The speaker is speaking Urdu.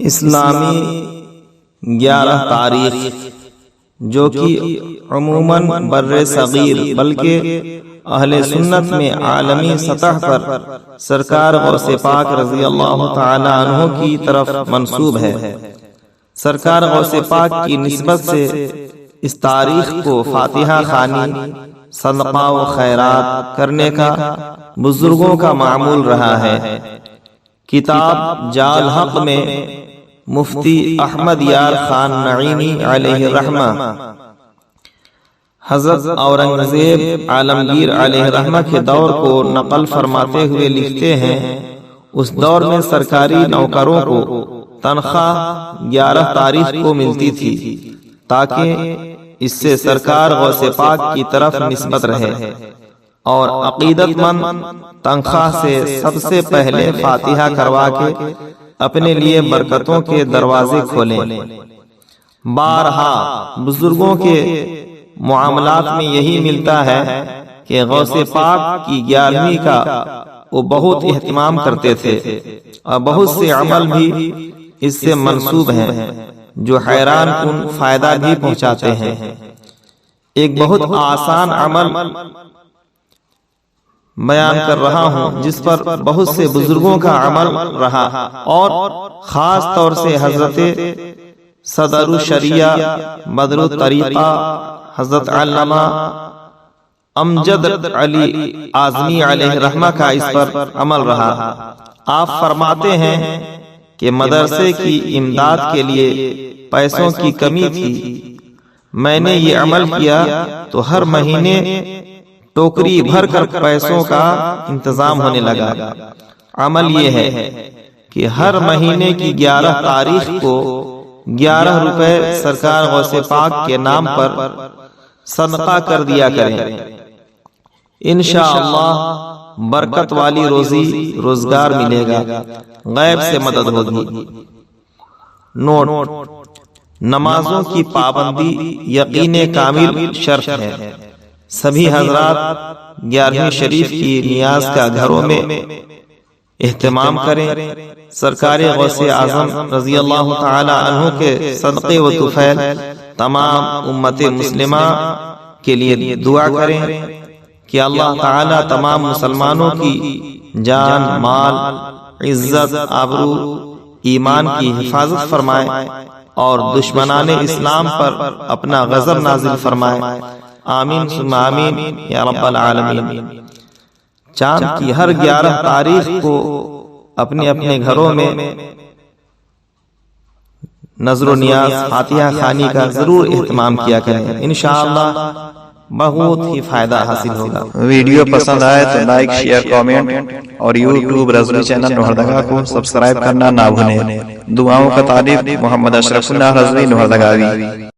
اسلامی 11 تاریخ جو کہ عموماً بر صغیر بلکہ اہل سنت میں عالمی سطح پر سرکار غوث پاک رضی اللہ تعالی عنہ کی طرف منسوب ہے۔ سرکار غوث پاک کی نسبت سے اس تاریخ کو فاتحہ خوانی، صدقہ و خیرات کرنے کا بزرگوں کا معمول رہا ہے۔ کتاب جال حق میں مفتی احمد یار خان نعیمی علیہ الرحمہ حضرت اورنگزیب عالمگیر علیہ الرحمہ کے دور کو نقل فرماتے ہوئے لکھتے ہیں، اس دور میں سرکاری نوکروں کو تنخواہ 11 تاریخ کو ملتی تھی تاکہ اس سے سرکار غوث پاک کی طرف نسبت رہے، اور عقیدت مند تنخواہ سے سب سے پہلے فاتحہ کروا کے اپنے لیے برکتوں کے دروازے کھولیں۔ بارہا بزرگوں کے معاملات میں یہی ملتا ہے کہ غوث پاک کی 11ویں کا وہ بہت اہتمام کرتے تھے، اور بہت سے عمل بھی اس سے منسوب ہیں جو حیران کن فائدہ بھی پہنچاتے ہیں۔ ایک بہت آسان عمل بیان کر رہا ہوں جس پر بہت سے بزرگوں کا عمل رہا، اور خاص طور سے حضرت صدر الشریعہ بدر الطریقہ حضرت علامہ امجد علی اعظمی علیہ الرحمہ کا اس پر عمل رہا۔ آپ فرماتے ہیں کہ مدرسے کی امداد کے لیے پیسوں کی کمی تھی، میں نے یہ عمل کیا تو ہر مہینے ٹوکری بھر کر پیسوں کا انتظام ہونے لگا۔ عمل یہ ہے کہ ہر مہینے کی 11 تاریخ کو 11 روپے سرکار غوث پاک کے نام پر صدقہ کر دیا کریں، انشاءاللہ برکت والی روزی روزگار ملے گا، غیب سے مدد ہوگی۔ نوٹ: نمازوں کی پابندی یقین کامل شرط ہے۔ سبھی حضرات 11ویں شریف کی نیاز کا گھروں میں اہتمام کریں۔ سرکار غوث اعظم رضی اللہ تعالی عنہ کے صدقے و طفیل تمام امت مسلمہ کے لیے دعا کریں کہ اللہ تعالی تمام مسلمانوں کی جان، مال، عزت، آبرو، ایمان کی حفاظت فرمائے، اور دشمنان اسلام پر اپنا غضب نازل فرمائے۔ آمین ثم آمین یا رب العالمین۔ چاند کی ہر 11 تاریخ کو اپنے اپنے گھروں میں نظر و نیاز فاتحہ خوانی کا ضرور اہتمام کیا کریں، انشاءاللہ بہت ہی فائدہ حاصل ہوگا۔ ویڈیو پسند آئے تو لائک، شیئر، کامنٹ، اور یوٹیوب رضوی چینل لوہردگا کو سبسکرائب کرنا نہ بھولیں۔ دعاؤں کا طالب محمد اشرف اللہ رضوی لوہردگاوی۔